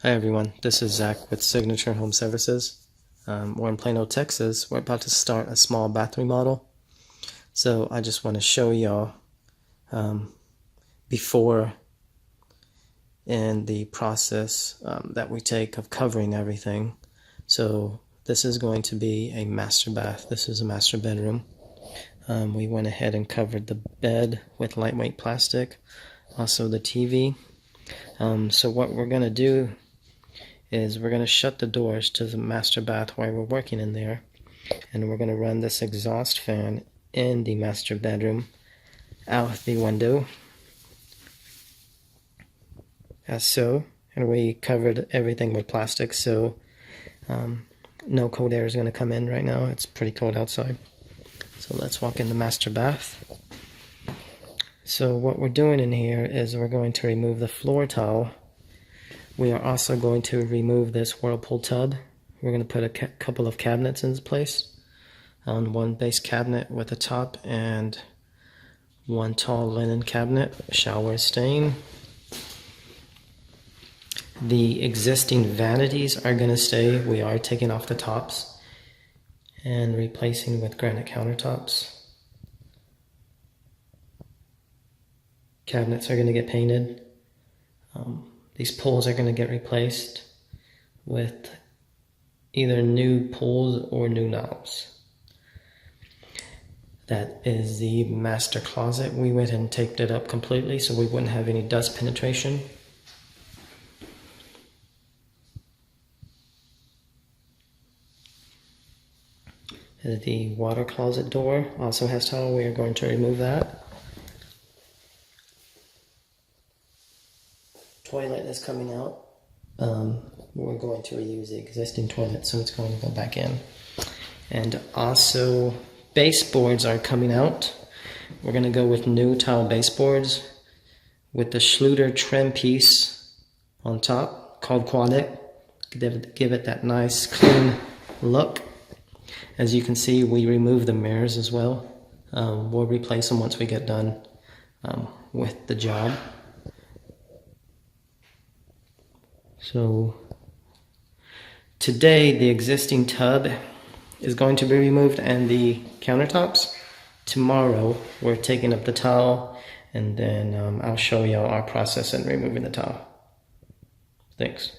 Hi everyone, this is Zach with Signature Home Services. We're in Plano, Texas. We're about to start a small bath remodel. So I just want to show y'all before and the process that we take of covering everything. So this is going to be a master bath. This is a master bedroom. We went ahead and covered the bed with lightweight plastic, also the TV. So what we're going to do is we're going to shut the doors to the master bath while we're working in there, and we're going to run this exhaust fan in the master bedroom out the window as so, and we covered everything with plastic, so no cold air is going to come in right now. It's pretty cold outside. So let's walk in the master bath. So what we're doing in here is we're going to remove the floor towel. We are also going to remove this Whirlpool tub. We're going to put a couple of cabinets in place. One base cabinet with a top and one tall linen cabinet, shower stain. The existing vanities are going to stay. We are taking off the tops and replacing with granite countertops. Cabinets are going to get painted. These pulls are going to get replaced with either new pulls or new knobs. That is the master closet. We went and taped it up completely so we wouldn't have any dust penetration. The water closet door also has towel. We are going to remove that. Toilet is coming out. We're going to reuse the existing toilet, so it's going to go back in. And also, baseboards are coming out. We're going to go with new tile baseboards with the Schluter trim piece on top called Quadic. Give it that nice clean look. As you can see, we removed the mirrors as well. We'll replace them once we get done with the job. So today the existing tub is going to be removed and the countertops. Tomorrow we're taking up the towel, and then I'll show y'all our process in removing the towel. Thanks.